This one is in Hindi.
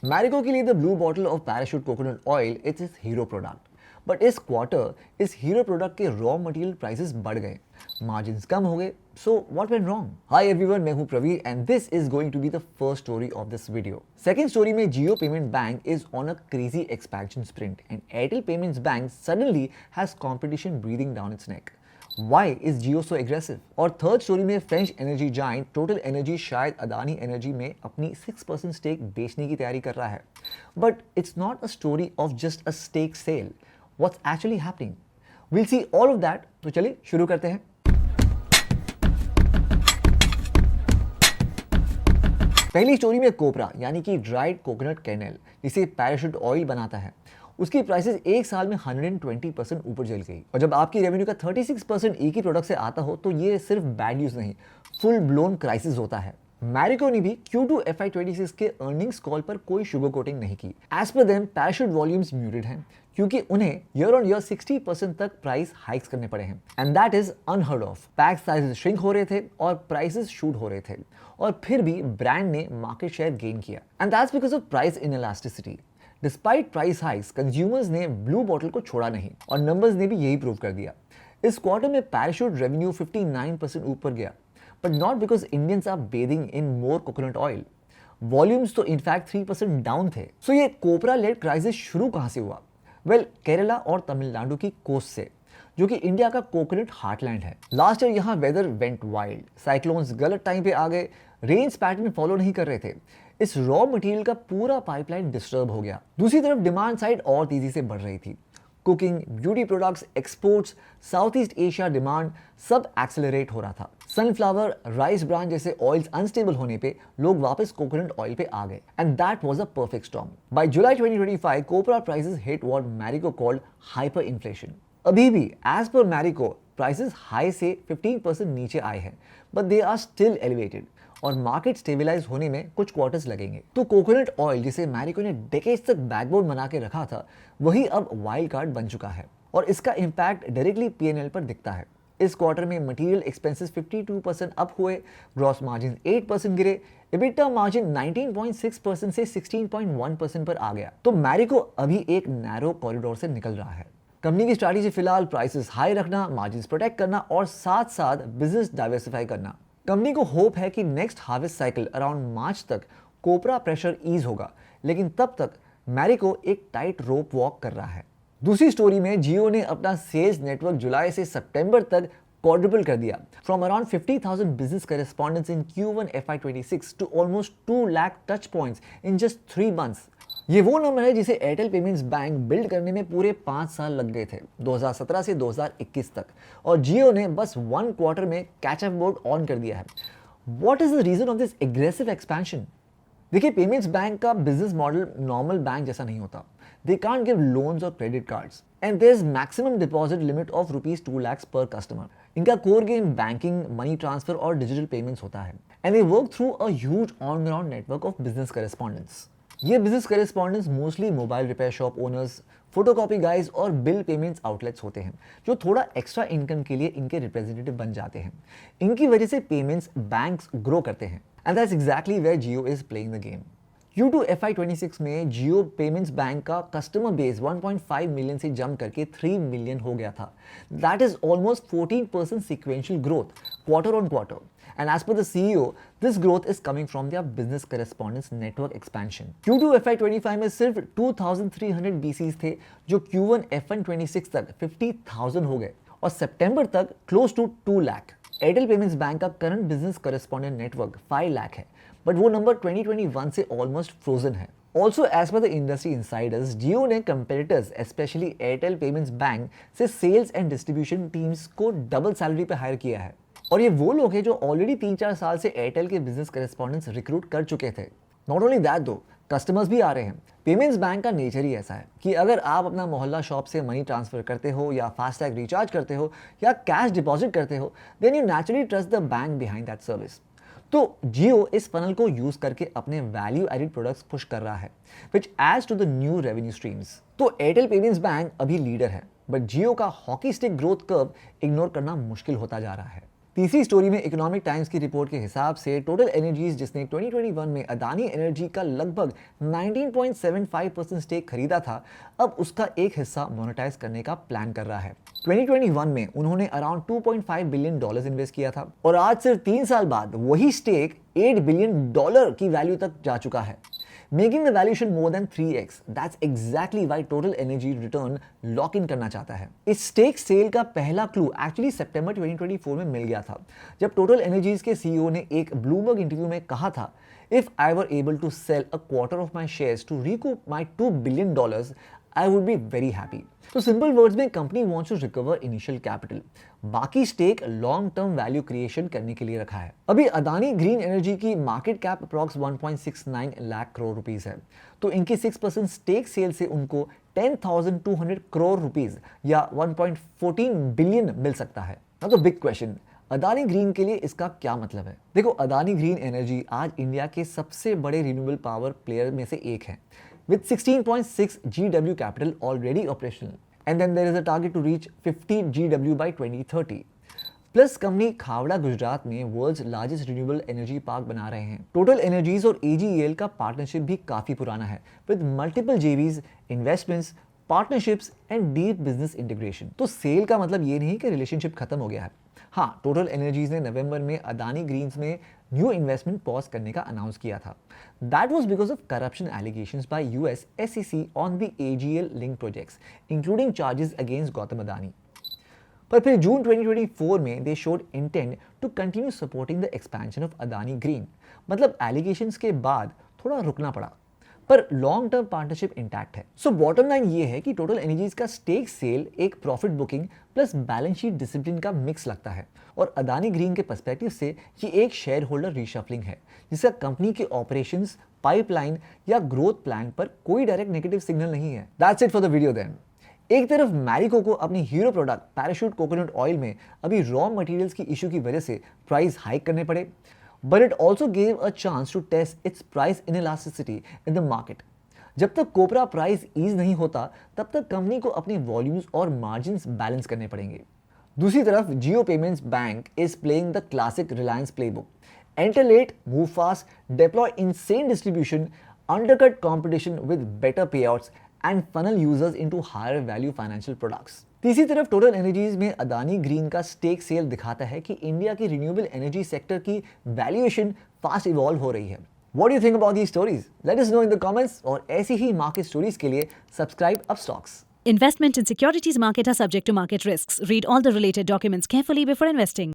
मैरिको के लिए the blue bottle of Parachute coconut oil it's is hero product. But इस क्वार्टर इस हीरो प्रोडक्ट के रॉ मटेरियल प्राइसेस बढ़ गए, मार्जिन्स कम हो गए। So what went wrong? Hi everyone, मैं हूं Praveer and this is going to be the first story of this video. Second story में Jio payment bank is on a crazy expansion sprint and Airtel payments bank suddenly has competition breathing down it's neck. Why is Jio so aggressive? और थर्ड स्टोरी में French energy giant total energy शायद अदानी एनर्जी में अपनी 6% स्टेक बेचने की तैयारी कर रहा है। But it's not a story of just a stake sale. What's actually happening? Will see all of that. तो चलिए शुरू करते हैं। पहली स्टोरी में कोपरा यानी कि ड्राइड कोकोनट कर्नेल जिसे पैराशूट ऑयल बनाता है, उसकी प्राइसेस एक साल में 120% ऊपर चल गई। और जब आपकी रेवेन्यू का 36% एक ही प्रोडक्ट से आता हो तो ये सिर्फ बैड न्यूज नहीं, फुल ब्लोन क्राइसिस होता है। मैरिको ने भी Q2 FY26 के अर्निंग्स कॉल पर कोई शुगर कोटिंग नहीं की। As per them parachute volumes muted हैं क्योंकि उन्हें ईयर ऑन ईयर 60% तक प्राइस हाइक्स करने पड़े हैं and that is unheard of. Pack sizes shrink हो रहे थे और प्राइसेस शूट हो रहे थे और फिर भी ब्रांड ने मार्केट शेयर गेन किया and that's because of price inelasticity. Despite price hikes consumers ने ब्लू बॉटल को छोड़ा नहीं और नंबर्स ने भी यही प्रूव कर दिया। इस क्वार्टर में पैराशूट रेवेन्यू 59% ऊपर गया, but not because Indians are bathing in more coconut oil. Volumes तो इनफैक्ट 3% डाउन थे। सो ये कोपरा लेड क्राइसिस शुरू कहां से हुआ? वेल, केरला और तमिलनाडु की कोस्ट से, जो कि इंडिया का कोकोनट हार्टलैंड है। लास्ट ईयर यहाँ वेदर वेंट वाइल्ड, साइक्लोन्स गलत टाइम पे आ गए, रेंज पैटर्न फॉलो नहीं कर रहे थे। इस रॉ मटेरियल का पूरा पाइपलाइन डिस्टर्ब हो गया। दूसरी तरफ डिमांड साइड और तेजी से बढ़ रही थी। Cooking, beauty products, exports, south east Asia demand सब एक्सेलरेट हो रहा था। सनफ्लावर, राइस ब्रांड जैसे ऑयल्स अनस्टेबल होने पे लोग वापस कोकोनट ऑयल पे आ गए and that was a perfect storm. By July 2025 copra prices hit what Marico called hyper inflation. अभी भी as per Marico prices high से 15% नीचे आए हैं, but they are still elevated और मार्केट स्टेबलाइज होने में कुछ क्वार्टर्स लगेंगे। तो कोकोनट ऑयल जिसे मैरिको ने डेकेड्स तक बैकबोन बना के रखा था, वही अब वाइल्ड कार्ड बन चुका है और इसका इंपैक्ट डायरेक्टली P&L पर दिखता है। इस क्वार्टर में मटेरियल एक्सपेंसेस 52% अप हुए, ग्रॉस मार्जिन 8% गिरे, EBITDA मार्जिन 19.6% से 16.1% पर आ गया। तो मैरिको अभी एक नैरो कॉरिडोर से निकल रहा है। कंपनी की स्ट्रैटेजी फिलहाल प्राइसेस हाई रखना, मार्जिन्स प्रोटेक्ट करना और साथ साथ बिजनेस डाइवर्सिफाई करना। कंपनी को होप है कि next harvest cycle around March तक कोपरा प्रेशर ईज होगा, लेकिन तब तक मैरिको एक टाइट रोप वॉक कर रहा है। दूसरी स्टोरी में जियो ने अपना सेल्स नेटवर्क जुलाई से सितंबर तक क्वाड्रुपल कर दिया, from around 50,000 business correspondents in Q1 FY26 to almost 2 lakh touch points in just 3 months. ये वो नंबर है जिसे एयरटेल पेमेंट्स बैंक बिल्ड करने में पूरे 5 साल लग गए थे, 2017 से 2021 तक, और जियो ने बस 1 क्वार्टर में कैचअप मोड ऑन कर दिया है। What is the reason of this aggressive expansion? देखिए, पेमेंट्स बैंक का बिजनेस मॉडल नॉर्मल बैंक जैसा नहीं होता। दे कांट गिव लोन्स और credit cards and there is maximum deposit limit of ₹2 lakh per customer. इनका core game banking, money transfer और डिजिटल पेमेंट्स होता है and they work through a huge on ground network of business correspondents. ये business correspondents mostly mobile repair shop owners, photocopy guys और बिल पेमेंट्स आउटलेट्स होते हैं, जो थोड़ा एक्स्ट्रा इनकम के लिए इनके रिप्रेजेंटेटिव बन जाते हैं। इनकी वजह से पेमेंट्स बैंक्स ग्रो करते हैं and that's exactly where Jio is playing the game. Q2 FY26 में जियो पेमेंट्स बैंक का कस्टमर बेस 1.5 मिलियन से जंप करके 3 मिलियन हो गया था। That is almost 14% sequential growth quarter on quarter. And as per the CEO, this growth is coming from their business correspondence network expansion. Q2 FY25 में सिर्फ 2,300 BCs थे, जो Q1 FY26 तक 50,000 हो गए और सितंबर तक close to 2 lakh. Airtel payments bank का current business correspondent network 5 lakh है, बट वो नंबर 2021 से ऑलमोस्ट फ्रोजन है। Also as per the industry insiders, Jio ने competitors specially Airtel payments bank से सेल्स एंड डिस्ट्रीब्यूशन टीम्स को डबल सैलरी पे हायर किया है और ये वो लोग हैं जो ऑलरेडी 3-4 साल से एयरटेल के बिजनेस करेस्पॉन्डेंट्स रिक्रूट कर चुके थे। नॉट ओनली दैट दो, कस्टमर्स भी आ रहे हैं। पेमेंट्स बैंक का नेचर ही ऐसा है कि अगर आप अपना मोहल्ला शॉप से मनी ट्रांसफर करते हो या फास्टैग रिचार्ज करते हो या कैश डिपॉजिट करते हो, then you naturally trust the bank behind that service. तो जियो इस फनल को यूज करके अपने वैल्यू एडेड प्रोडक्ट्स पुश कर रहा है, which adds to the new revenue streams. तो एयरटेल पेमेंट्स बैंक अभी लीडर है, बट जियो का hockey stick growth curve ignore करना मुश्किल होता जा रहा है। तीसरी स्टोरी में इकोनॉमिक टाइम्स की रिपोर्ट के हिसाब से टोटल एनर्जीज, जिसने 2021 में अदानी एनर्जी का लगभग 19.75% स्टेक खरीदा था, अब उसका एक हिस्सा मोनेटाइज करने का प्लान कर रहा है। 2021 में उन्होंने अराउंड $2.5 बिलियन इन्वेस्ट किया था और आज सिर्फ 3 साल बाद वही स्टेक $8 बिलियन की वैल्यू तक जा चुका है, making the valuation more than 3x। That's exactly why total energy return lock in करना चाहता है। इस स्टेक सेल का पहला क्लू एक्चुअली सितंबर 2024 में मिल गया था, जब टोटल एनर्जीज के सीईओ ने एक ब्लूमबर्ग इंटरव्यू में कहा था, if I were able to sell a quarter of my shares to recoup my $2 billion, I would be very happy। तो सिंपल वर्ड्स में company wants to recover initial capital, बाकी stake long term value creation करने के लिए रखा है। अभी अदानी ग्रीन एनर्जी की market cap approx 1.69 lakh crore rupees है, तो इनकी 6% स्टेक सेल से उनको 10,200 करोड़ रुपीस या 1.14 बिलियन मिल सकता है। Now the big question, Adani green के लिए इसका क्या मतलब है? देखो, अदानी ग्रीन एनर्जी आज इंडिया के सबसे बड़े रिन्यूएबल पावर प्लेयर में से एक है, with 16.6 GW capital already operational, and then there is a target to reach 50 GW by 2030। Plus company Khavda Gujarat में world's largest renewable energy park बना रहे हैं। टोटल एनर्जीज और AGEL का पार्टनरशिप भी काफी पुराना है, with multiple JVs, investments, partnerships and deep business integration. तो सेल का मतलब ये नहीं कि रिलेशनशिप खत्म हो गया है। हाँ, टोटल एनर्जीज ने नवंबर में अदानी ग्रीन्स में न्यू इन्वेस्टमेंट पॉज करने का अनाउंस किया था। That was because of corruption allegations by US SEC on the AGEL link projects, including charges against Gautam Adani. पर फिर जून 2024 में they showed intent to continue supporting the expansion of Adani green. मतलब एलिगेशंस के बाद थोड़ा रुकना पड़ा, पर लॉन्ग टर्म पार्टनरशिप इंटैक्ट है। सो बॉटम लाइन ये है कि टोटल एनर्जीज का स्टेक सेल एक profit booking plus balance sheet discipline का मिक्स लगता है, और अदानी ग्रीन के पर्सपेक्टिव से ये एक शेयर होल्डर रीशफलिंग है, जिसका कंपनी के ऑपरेशंस, पाइपलाइन या ग्रोथ प्लान पर कोई डायरेक्ट नेगेटिव सिग्नल नहीं है। That's it for the video then. एक तरफ मैरिको को अपनी hero product Parachute coconut oil में अभी रॉ मटेरियल्स की इशू की वजह से प्राइस हाइक करने पड़े, but it also gave a chance to test its price inelasticity in the market। जब तक कोपरा प्राइस ईज नहीं होता, तब तक कंपनी को अपने वॉल्यूम्स और मार्जिन्स बैलेंस करने पड़ेंगे। दूसरी तरफ Jio payments bank is playing the classic Reliance playbook, enter late, move fast, deploy insane distribution, undercut competition with better payouts and funnel users into higher value financial products। तीसरी तरफ टोटल एनर्जीज में अदानी ग्रीन का स्टेक सेल दिखाता है कि इंडिया की रिन्यूएबल एनर्जी सेक्टर की वैल्यूएशन फास्ट इवॉल्व हो रही है। What do you think about these stories? Let us know in the comments, और ऐसी ही मार्केट स्टोरीज के लिए subscribe Upstox. Investment in securities market are subject to market risks. Read all the related documents carefully before investing.